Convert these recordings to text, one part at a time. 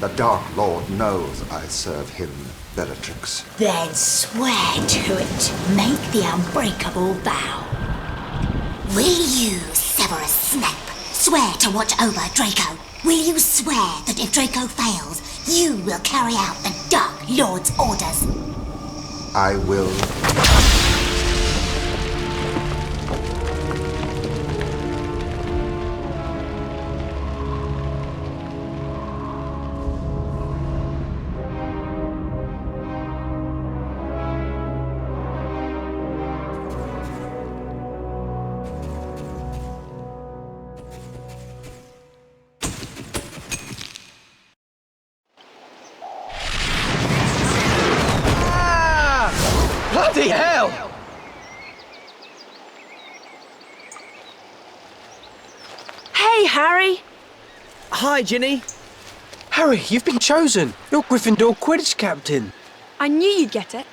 The Dark Lord knows I serve him Bellatrix. Then swear to it. Make the unbreakable vow. Will you, Severus Snape, swear to watch over Draco? Will you swear that if Draco fails, you will carry out the Dark Lord's orders? I will. Bloody hell! Hey, Harry! Hi, Ginny. Harry, you've been chosen. You're Gryffindor Quidditch captain. I knew you'd get it.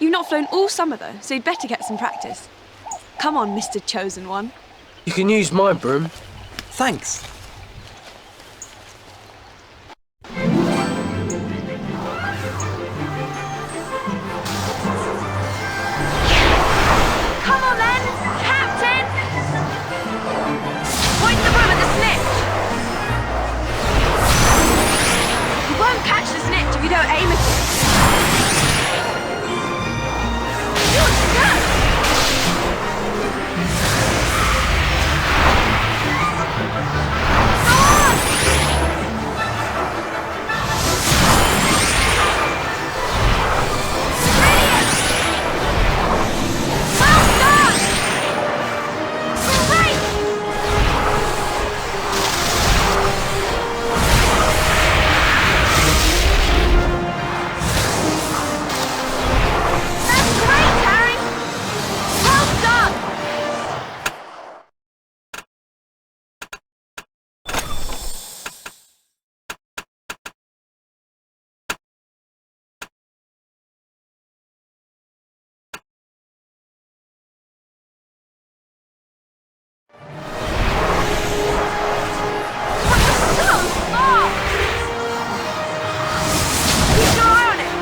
You've not flown all summer, though, so you'd better get some practice. Come on, Mr. Chosen One. You can use my broom. Thanks. Come on, then! Captain! Point the broom at the snitch! You won't catch the snitch if you don't aim at it. You're stuck! Go on! Brilliant! Well done! Great! That's great, Harry! Well done! So fast! Keep your eye on it!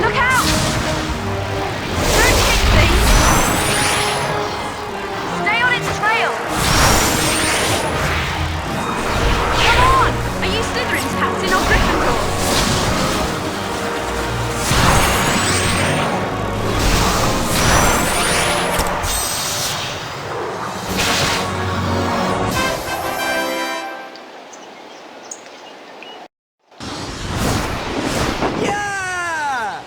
Look out! Don't hit things! Stay on its trail! Come on! Are you Slytherin's captain or Gryffindor? Yeah!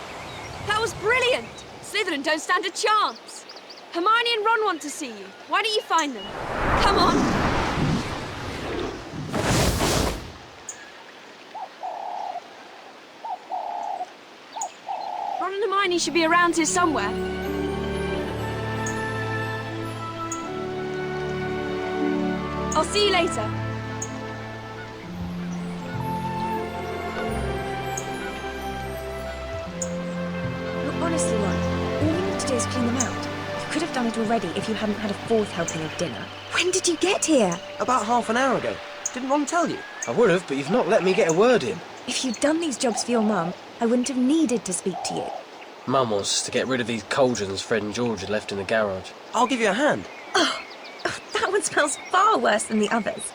That was brilliant! Slytherin don't stand a chance! Hermione and Ron want to see you. Why don't you find them? Come on! Ron and Hermione should be around here somewhere. I'll see you later. Look, honestly, Ron, all you need to do is clean them out. You could have done it already if you hadn't had a fourth helping of dinner. When did you get here? About half an hour ago. Didn't Ron tell you? I would have, but you've not let me get a word in. If you'd done these jobs for your mum, I wouldn't have needed to speak to you. Mum wants to get rid of these cauldrons Fred and George had left in the garage. I'll give you a hand. That one smells far worse than the others.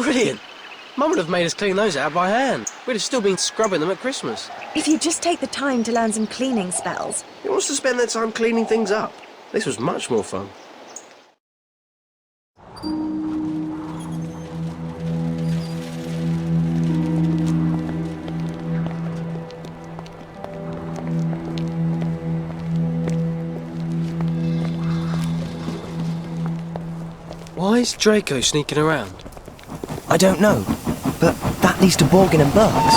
Brilliant! Mum would have made us clean those out by hand. We'd have still been scrubbing them at Christmas. If you just take the time to learn some cleaning spells. Who wants to spend their time cleaning things up? This was much more fun. Why is Draco sneaking around? I don't know, but that leads to Borgin and Burks.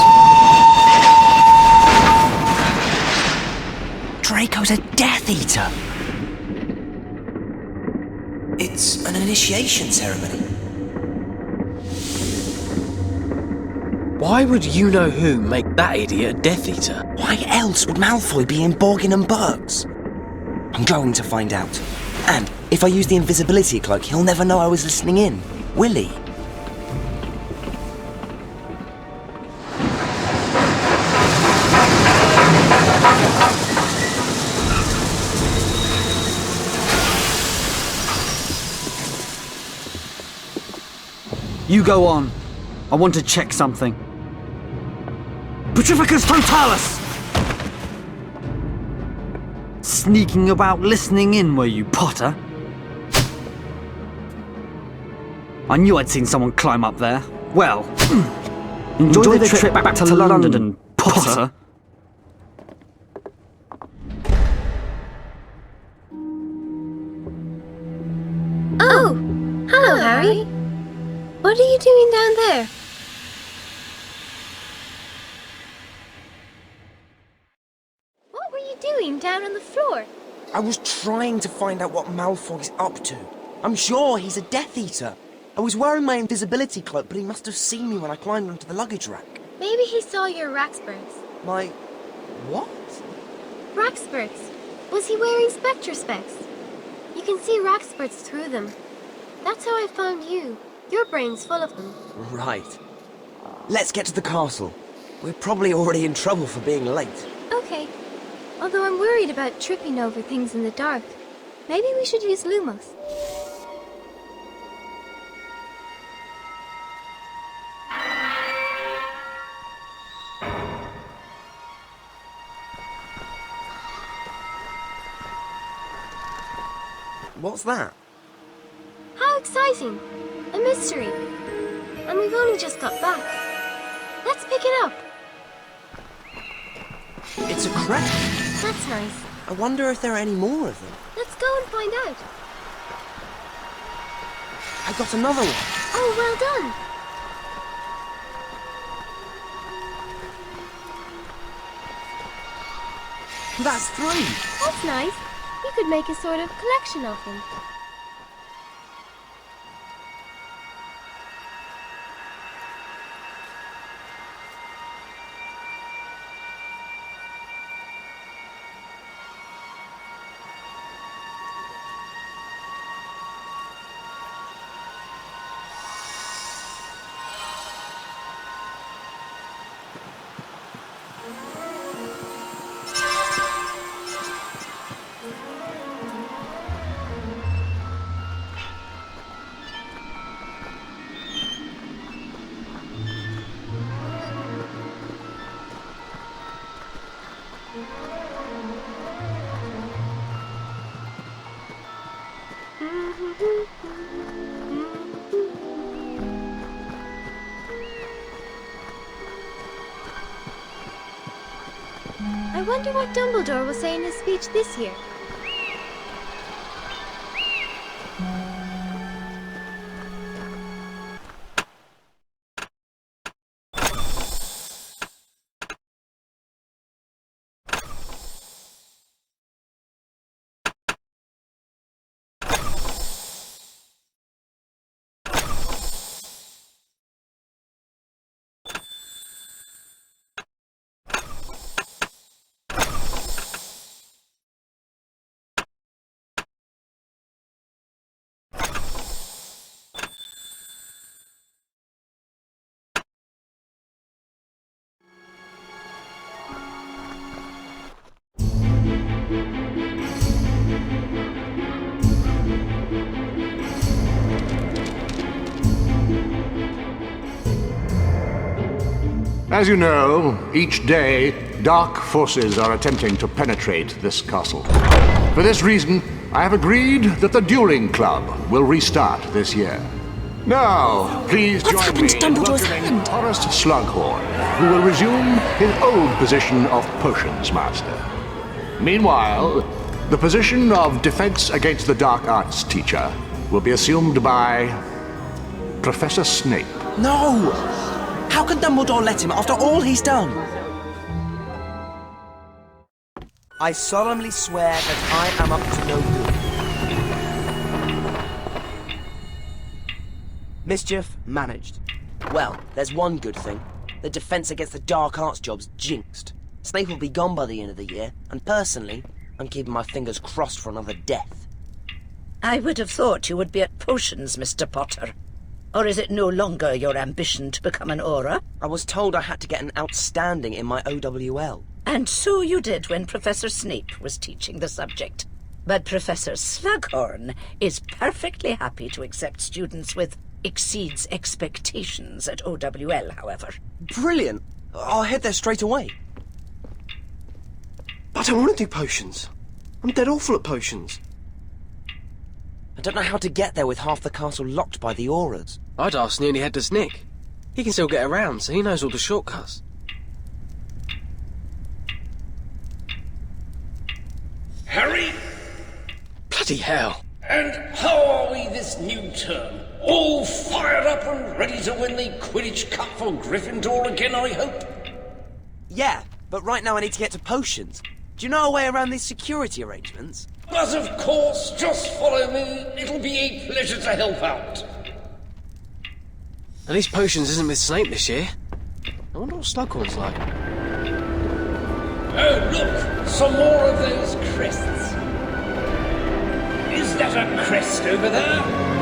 Draco's a Death Eater. It's an initiation ceremony. Why would you-know-who make that idiot a Death Eater? Why else would Malfoy be in Borgin and Burks? I'm going to find out. And if I use the invisibility cloak, he'll never know I was listening in, will he? You go on. I want to check something. Petrificus Totalis! Sneaking about listening in, were you, Potter? I knew I'd seen someone climb up there. Well, enjoy the trip back to London, Potter. Oh, hello, Harry. What are you doing down there? What were you doing down on the floor? I was trying to find out what Malfoy's up to. I'm sure he's a Death Eater. I was wearing my invisibility cloak, but he must have seen me when I climbed onto the luggage rack. Maybe he saw your Raxburghs. My... what? Raxburghs. Was he wearing spectre specs? You can see Raxburghs through them. That's how I found you. Your brain's full of them. Right. Let's get to the castle. We're probably already in trouble for being late. Okay. Although I'm worried about tripping over things in the dark. Maybe we should use Lumos. What's that? How exciting! A mystery. And we've only just got back. Let's pick it up. It's a crab. That's nice. I wonder if there are any more of them. Let's go and find out. I got another one. Oh, well done. That's 3. That's nice. You could make a sort of collection of them. I wonder what Dumbledore will say in his speech this year. As you know, each day, dark forces are attempting to penetrate this castle. For this reason, I have agreed that the Dueling Club will restart this year. Now, please What's join happened me to in Dumbledore's welcoming hand? Horace Slughorn, who will resume his old position of Potions Master. Meanwhile, the position of Defense Against the Dark Arts teacher will be assumed by Professor Snape. No! How can Dumbledore let him after all he's done? I solemnly swear that I am up to no good. Mischief managed. Well, there's one good thing. The Defense Against the Dark Arts job's jinxed. Snape will be gone by the end of the year, and personally, I'm keeping my fingers crossed for another death. I would have thought you would be at potions, Mr. Potter. Or is it no longer your ambition to become an Auror? I was told I had to get an outstanding in my OWL. And so you did when Professor Snape was teaching the subject. But Professor Slughorn is perfectly happy to accept students with exceeds expectations at OWL, however. Brilliant! I'll head there straight away. I don't want to do potions. I'm dead awful at potions. I don't know how to get there with half the castle locked by the Aurors. I'd ask nearly headless Nick. He can still get around, so he knows all the shortcuts. Harry? Bloody hell. And how are we this new term? All fired up and ready to win the Quidditch Cup for Gryffindor again, I hope? Yeah, but right now I need to get to potions. Do you know a way around these security arrangements? But of course, just follow me. It'll be a pleasure to help out. At least potions isn't with Snape this year. I wonder what Slughorn's like. Oh, look! Some more of those crests. Is that a crest over there?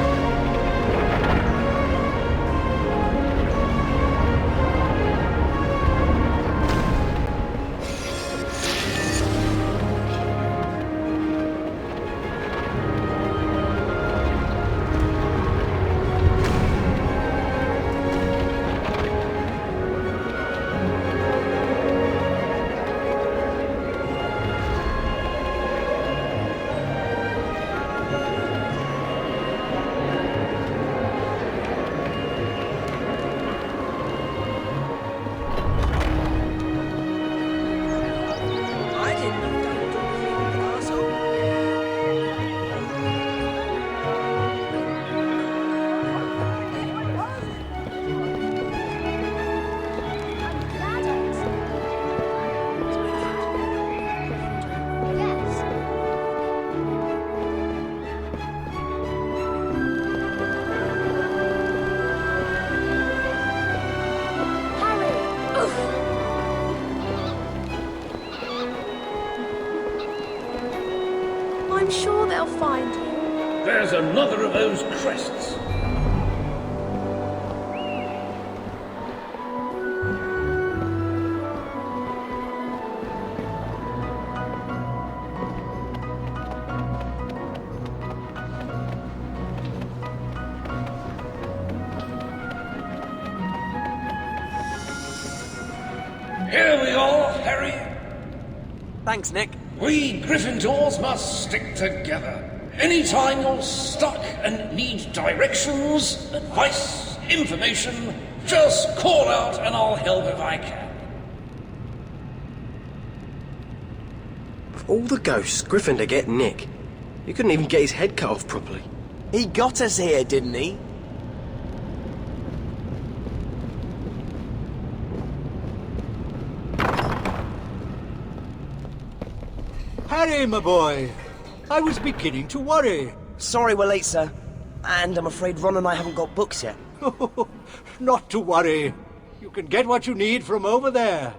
I'm sure they'll find him. There's another of those crests. Here we are, Harry. Thanks, Nick. We Gryffindors must stick together. Anytime you're stuck and need directions, advice, information, just call out and I'll help if I can. Of all the ghosts, Gryffindor get Nick. He couldn't even get his head cut off properly. He got us here, didn't he? Harry, my boy. I was beginning to worry. Sorry we're late, sir. And I'm afraid Ron and I haven't got books yet. Not to worry. You can get what you need from over there.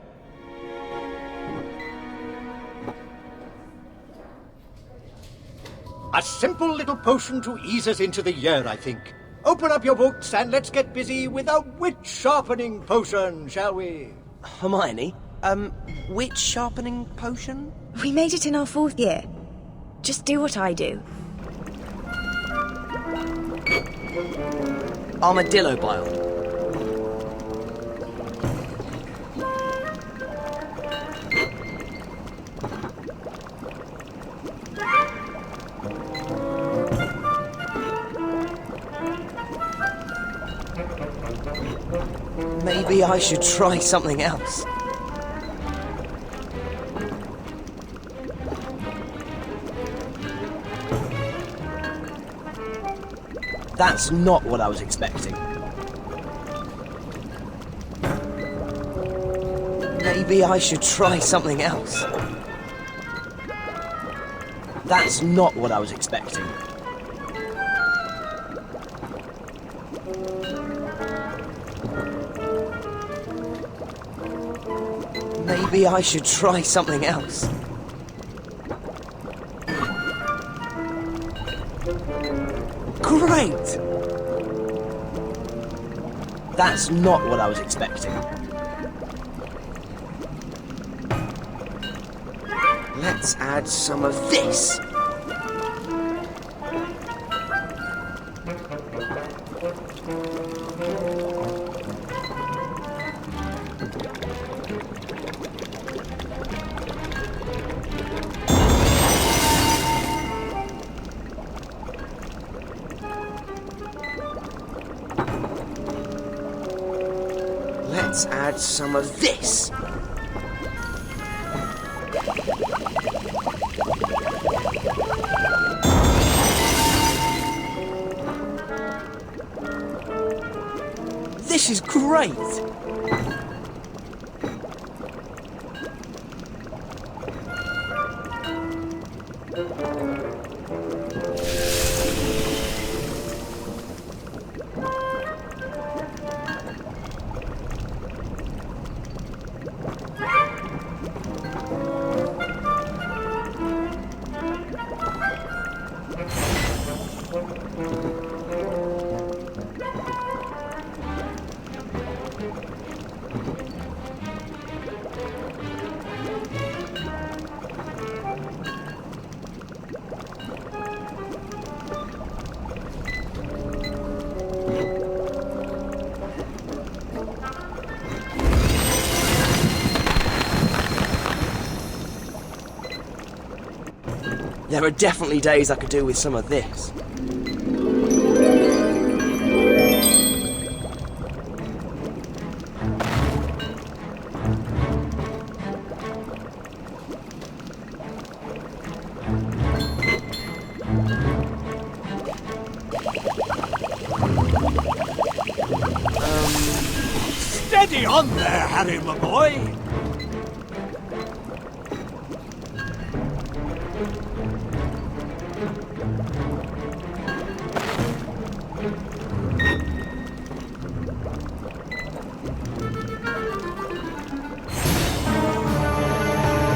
A simple little potion to ease us into the year, I think. Open up your books and let's get busy with a wit-sharpening potion, shall we? Hermione, witch sharpening potion? We made it in our 4th year. Just do what I do. Armadillo bile. Maybe I should try something else. That's not what I was expecting. Maybe I should try something else. That's not what I was expecting. Maybe I should try something else. Great! That's not what I was expecting. Let's add some of this. Let's add some of this. This is great! There are definitely days I could do with some of this. Steady on there, Harry, my boy.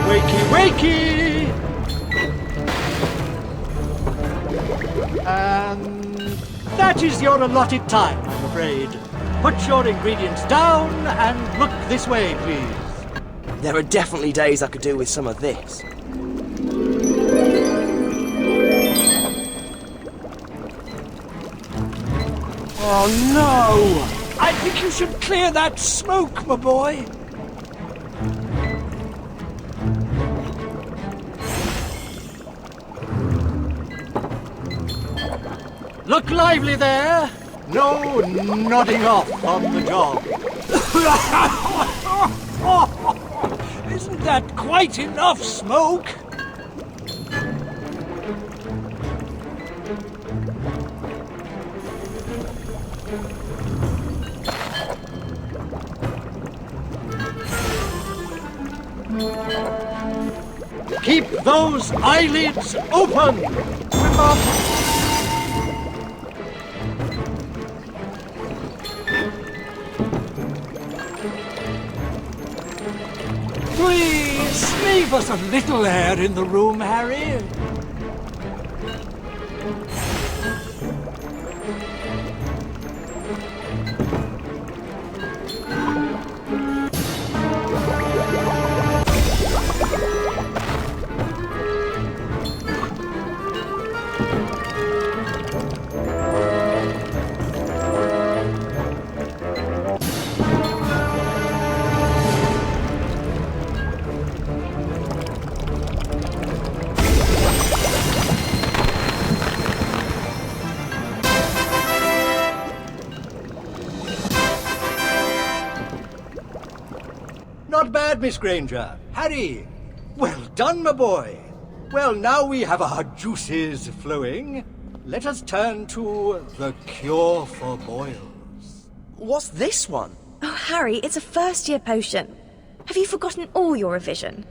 Wakey, wakey! That is your allotted time, I'm afraid. Put your ingredients down and look this way, please. There are definitely days I could do with some of this. Oh no! I think you should clear that smoke, my boy. Look lively there. No nodding off on the job. Isn't that quite enough smoke? Keep those eyelids open! Please, leave us a little air in the room, Harry. Not bad, Miss Granger. Harry, well done, my boy. Well, now we have our juices flowing. Let us turn to the cure for boils. What's this one? Oh, Harry, it's a first-year potion. Have you forgotten all your revision?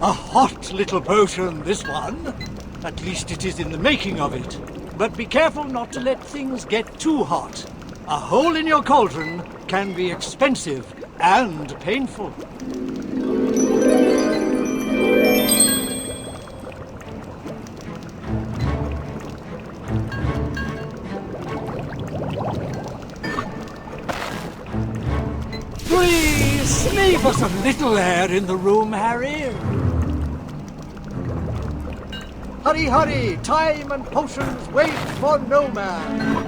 A hot little potion, this one. At least it is in the making of it. But be careful not to let things get too hot. A hole in your cauldron can be expensive and painful. Please, leave us a little air in the room, Harry. Hurry, hurry! Time and potions wait for no man!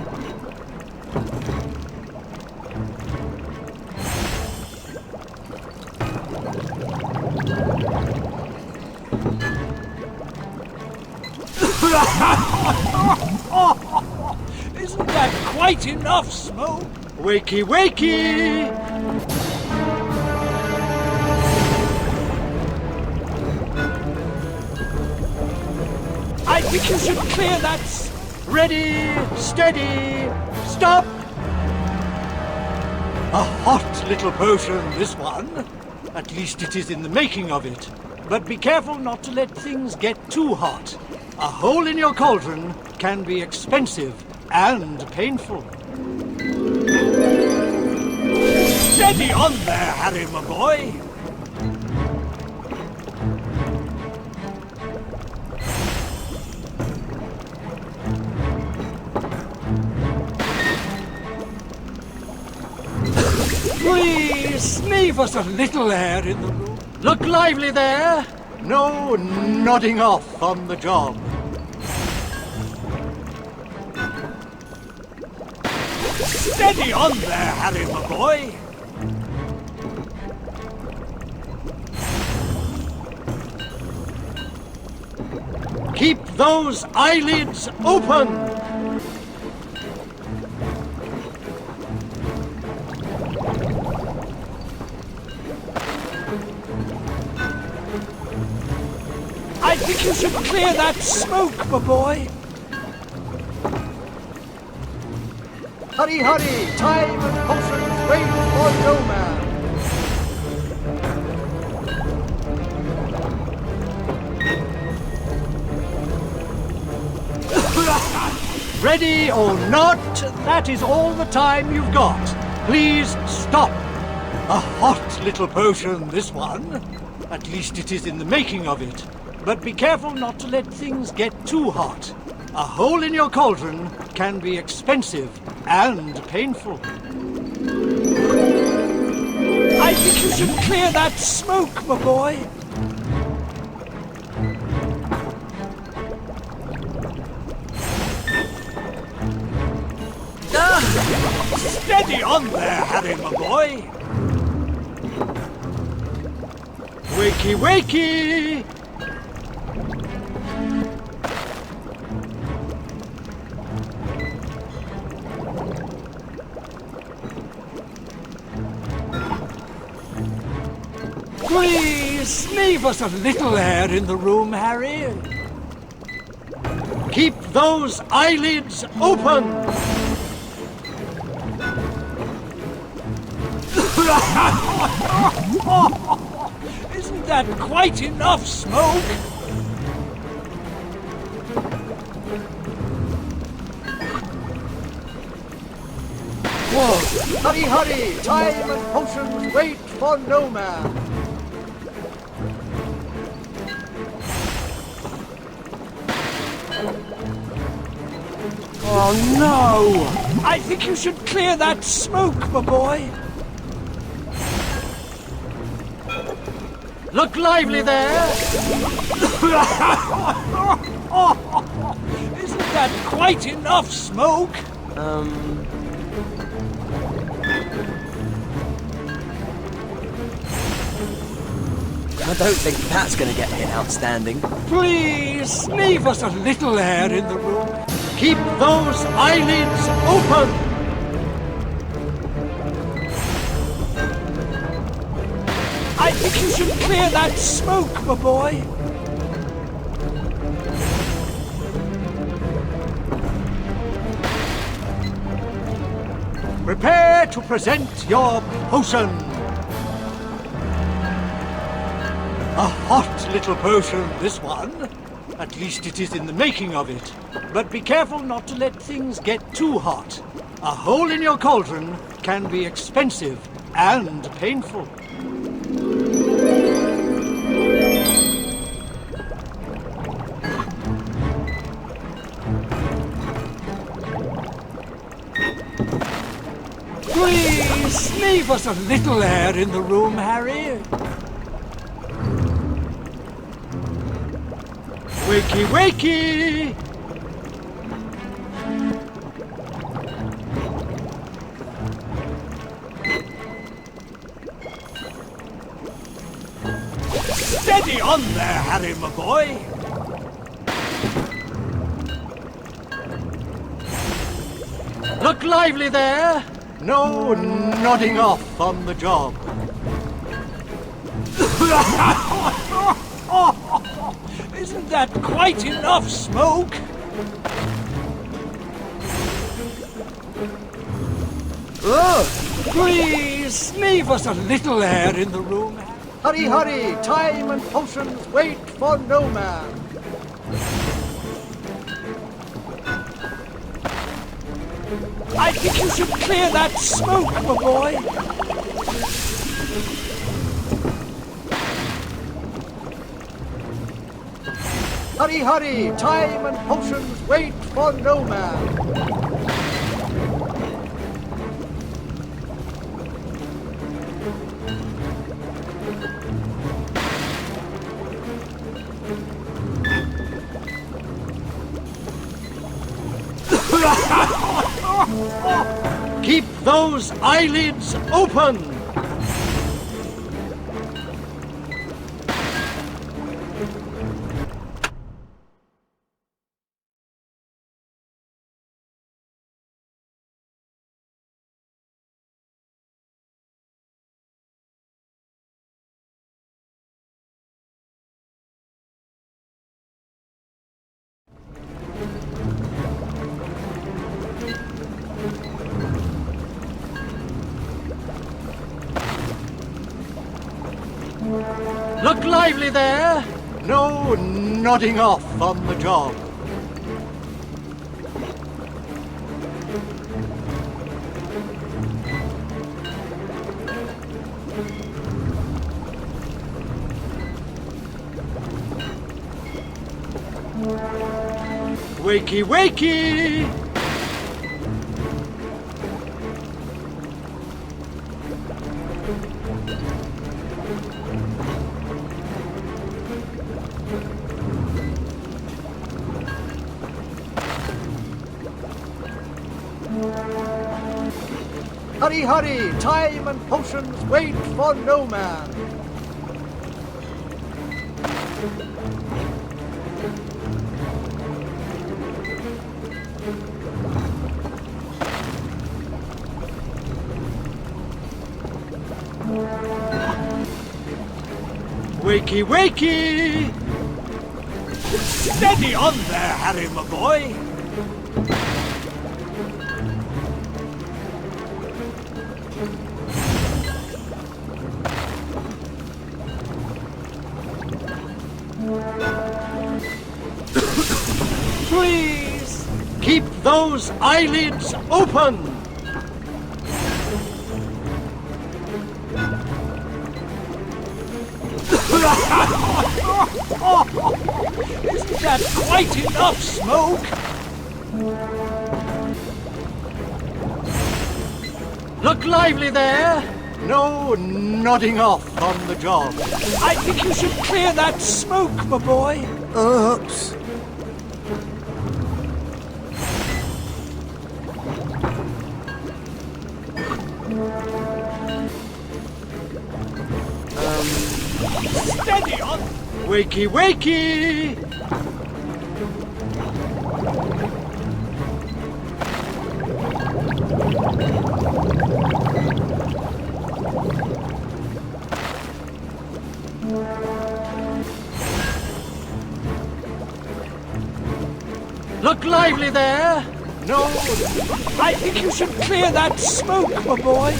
Isn't that quite enough smoke? Wakey, wakey! I think you should clear that. Ready, steady, stop! A hot little potion, this one. At least it is in the making of it. But be careful not to let things get too hot. A hole in your cauldron can be expensive and painful. Steady on there, Harry, my boy. Please, leave us a little air in the room. Look lively there. No nodding off on the job. Steady on there, Harry, my boy. Keep those eyelids open. I think you should clear that smoke, my boy. Hurry, hurry! Time and potions wait for no man. Ready or not, that is all the time you've got. Please stop. A hot little potion, this one. At least it is in the making of it. But be careful not to let things get too hot. A hole in your cauldron can be expensive and painful. I think you should clear that smoke, my boy. Steady on there, Harry, my boy. Wakey, wakey! Please, leave us a little air in the room, Harry. Keep those eyelids open! Isn't that quite enough smoke? Whoa! Hurry, hurry! Time and potions wait for no man! Oh no! I think you should clear that smoke, my boy! Look lively there! Isn't that quite enough smoke? I don't think that's gonna get hit outstanding. Please, leave us a little air in the room. Keep those eyelids open! I think you should clear that smoke, my boy. Prepare to present your potion. A hot little potion, this one. At least it is in the making of it. But be careful not to let things get too hot. A hole in your cauldron can be expensive and painful. Please, leave us a little air in the room, Harry. Wakey, wakey! Steady on there, Harry, my boy! Look lively there! No nodding off on the job. Isn't that quite enough smoke? Please, leave us a little air in the room. Hurry, hurry! Time and potions wait for no man. I think you should clear that smoke, my boy. Hurry, hurry! Time and potions wait for no man. Keep those eyelids open! Look lively there! No nodding off on the job. Wakey, wakey! Hurry, hurry! Time and potions wait for no man. Wakey, wakey! Steady on there, Harry, my boy! Please, keep those eyelids open! Isn't that quite enough smoke? Look lively there! No nodding off on the job. I think you should clear that smoke, my boy. Oops. Steady on! Wakey, wakey! Look lively there! No, I think you should clear that smoke, my boy.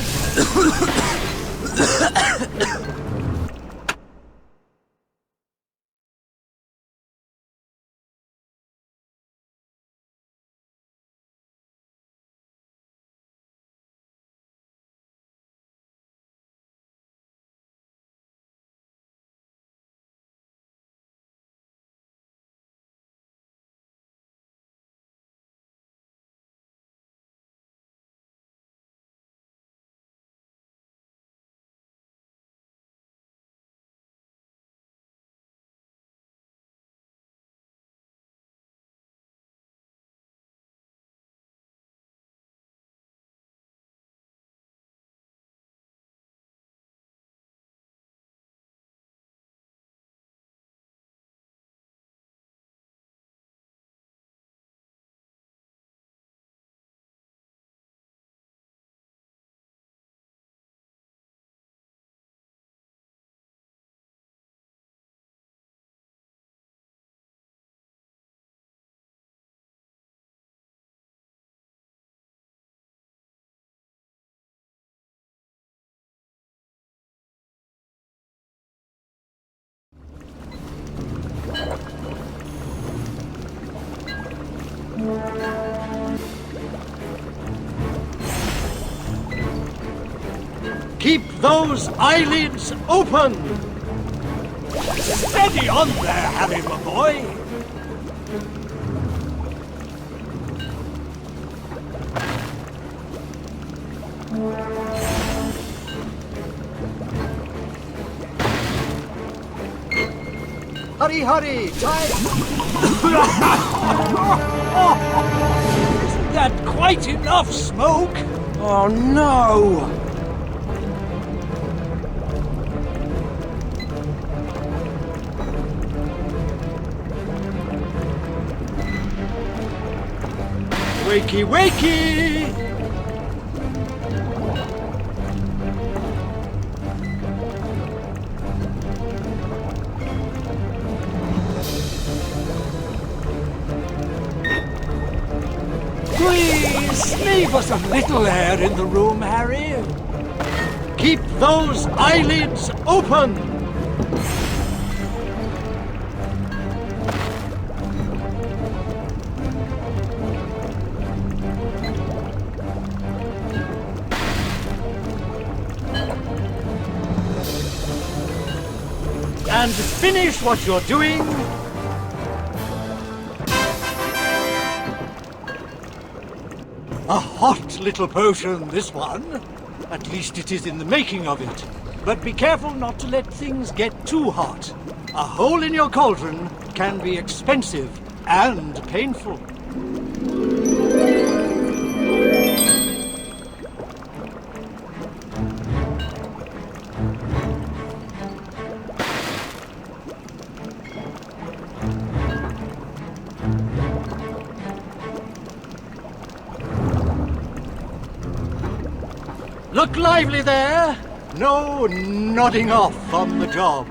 Keep those eyelids open! Steady on there, Harry, my boy! Hurry, hurry! Time! Isn't that quite enough smoke? Oh no! Wakey, wakey! Please, leave us a little air in the room, Harry. Keep those eyelids open! And finish what you're doing. A hot little potion, this one. At least it is in the making of it. But be careful not to let things get too hot. A hole in your cauldron can be expensive and painful. Look lively there! No nodding off on the job.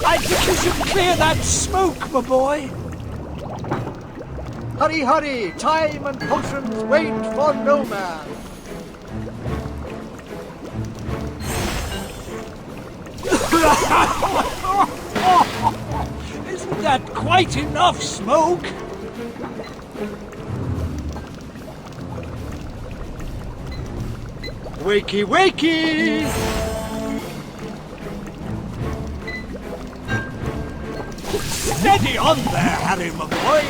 I think you should clear that smoke, my boy. Hurry, hurry! Time and potions wait for no man. Isn't that quite enough smoke? Wakey, wakey! Steady on there, Harry, my boy!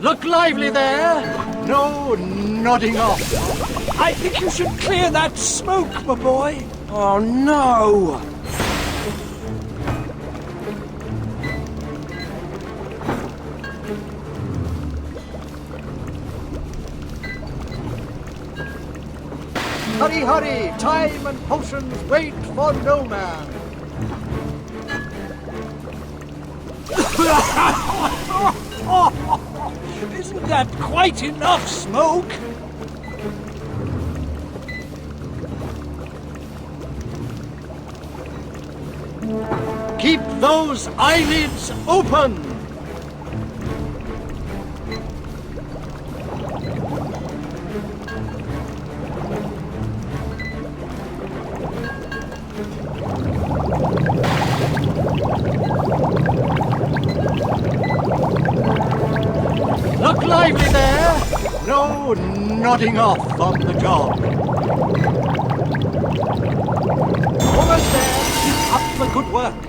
Look lively there! No nodding off. I think you should clear that smoke, my boy. Oh no! Hurry, hurry! Time and potions wait for no man. Isn't that quite enough smoke? Keep those eyelids open! Look lively there! No nodding off on the job. Almost there. Keep up the good work.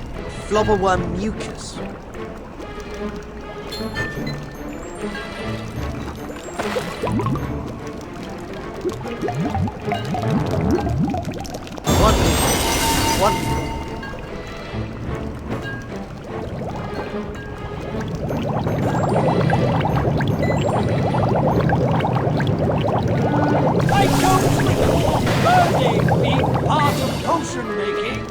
Flobberworm mucus. Wonderful. Wonderful. I don't recall learning being part of potion making.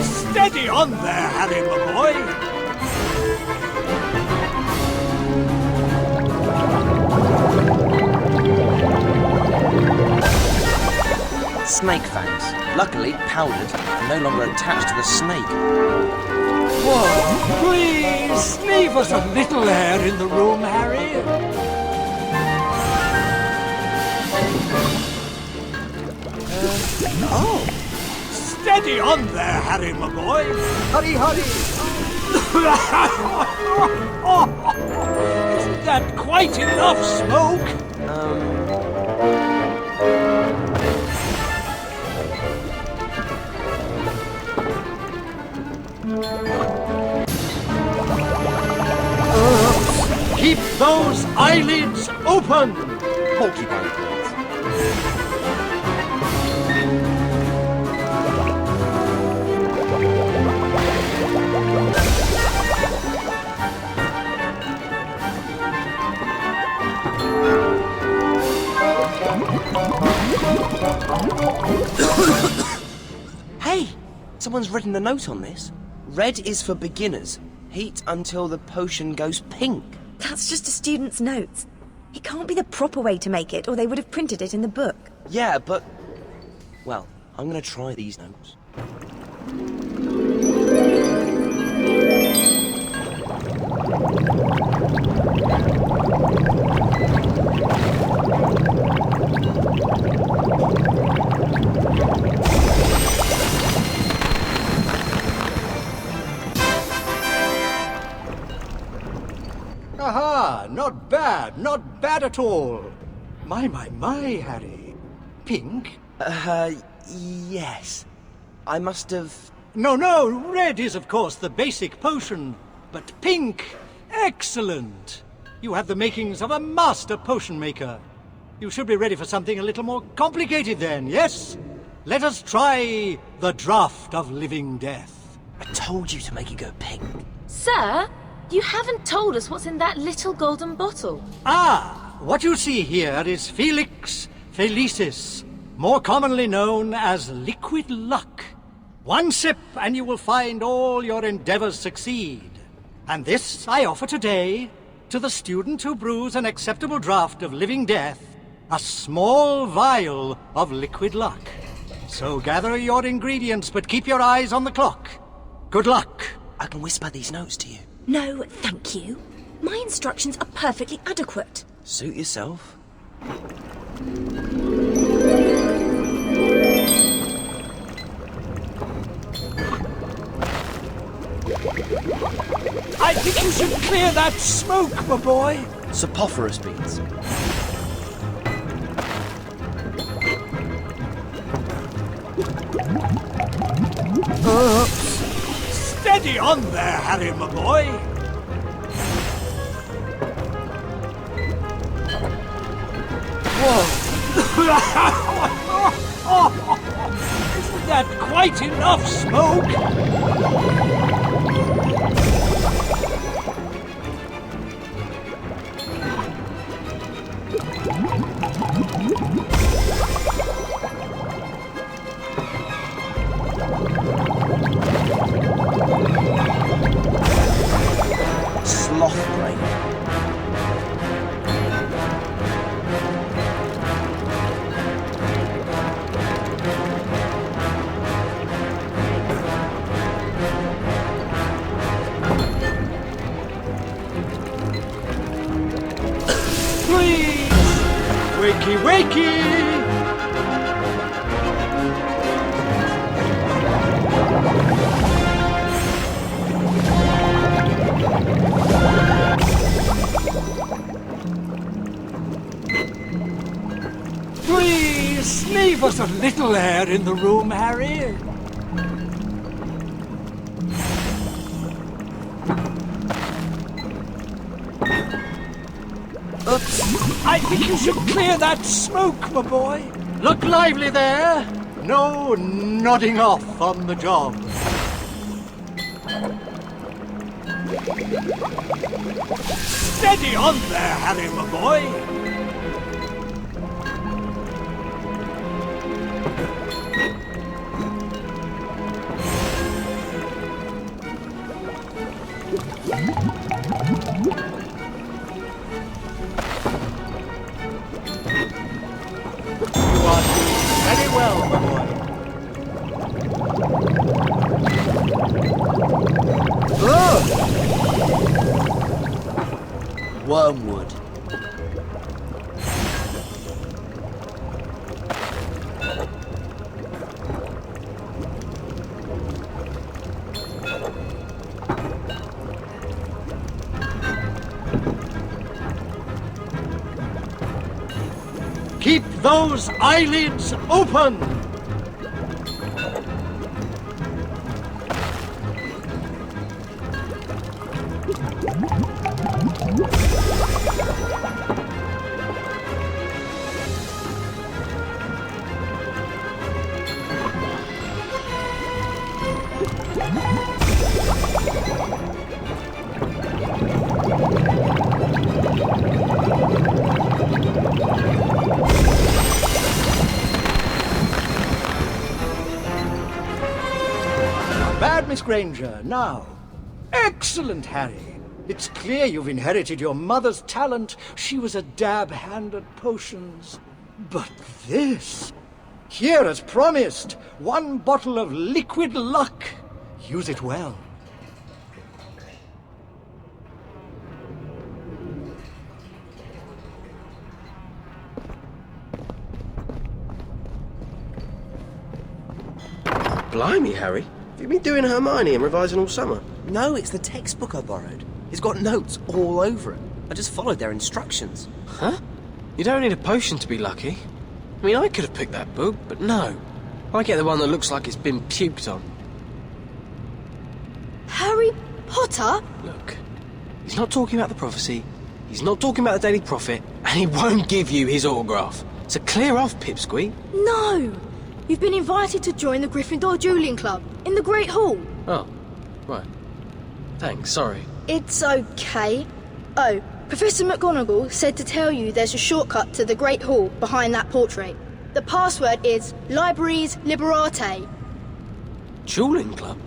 Steady on there, Harry, my boy. Snake fangs. Luckily powdered and no longer attached to the snake. Whoa, please, leave us a little air in the room, Harry. Oh! Steady on there, Harry, my boy. Hurry, hurry. Isn't that quite enough smoke? Keep those eyelids open! Porcupine, please. Hey! Someone's written a note on this. Red is for beginners. Heat until the potion goes pink. That's just a student's notes. It can't be the proper way to make it, or they would have printed it in the book. Yeah, but... Well, I'm gonna try these notes. Aha! Not bad at all. My, Harry. Pink? Yes. I must have... No, red is of course the basic potion, but pink, excellent. You have the makings of a master potion maker. You should be ready for something a little more complicated then, yes? let us try the draught of living death. I told you to make it go pink. Sir, you haven't told us what's in that little golden bottle. Ah, what you see here is Felix Felicis, more commonly known as liquid luck. One sip and you will find all your endeavors succeed. And this I offer today to the student who brews an acceptable draught of living death, a small vial of liquid luck. So gather your ingredients, but keep your eyes on the clock. Good luck. I can whisper these notes to you. No, thank you. My instructions are perfectly adequate. Suit yourself. I think you should clear that smoke, my boy. Sapophoros beans. Steady on there, Harry, my boy. Whoa. Isn't that quite enough smoke? Sloth brain. Please! Wakey, wakey! Please, leave us a little air in the room, Harry. Oops. I think you should clear that smoke, my boy. Look lively there. No nodding off on the job. Steady on there, Harry, my boy. Very well, my boy. Wormwood. Keep those eyelids open! Bad, Miss Granger. Now. Excellent, Harry. It's clear you've inherited your mother's talent. She was a dab hand at potions. But this... Here, as promised, one bottle of liquid luck. Use it well. Blimey, Harry. Have you been doing Hermione and revising all summer? No, it's the textbook I borrowed. It's got notes all over it. I just followed their instructions. Huh? You don't need a potion to be lucky. I mean, I could have picked that book, but no. I get the one that looks like it's been puked on. Harry Potter? Look, he's not talking about the prophecy, he's not talking about the Daily Prophet, and he won't give you his autograph. So clear off, Pipsqueak. No! You've been invited to join the Gryffindor Dueling Club in the Great Hall. Oh, right. Thanks, sorry. It's okay. Oh, Professor McGonagall said to tell you there's a shortcut to the Great Hall behind that portrait. The password is Libraries Liberate. Dueling Club?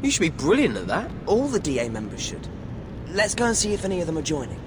You should be brilliant at that. All the DA members should. Let's go and see if any of them are joining.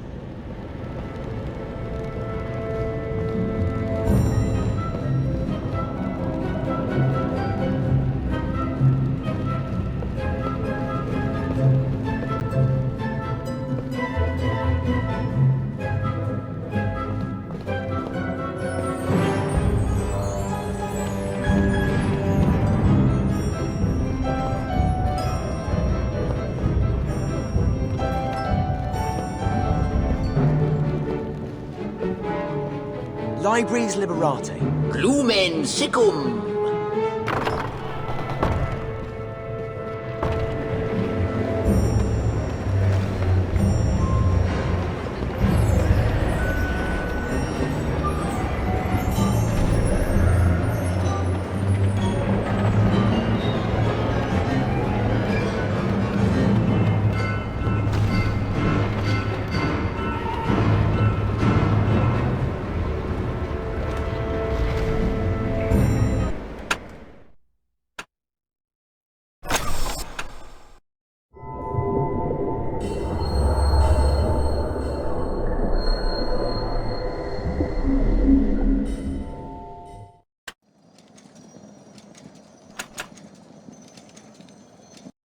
Libraries Liberate. Lumen Siccum.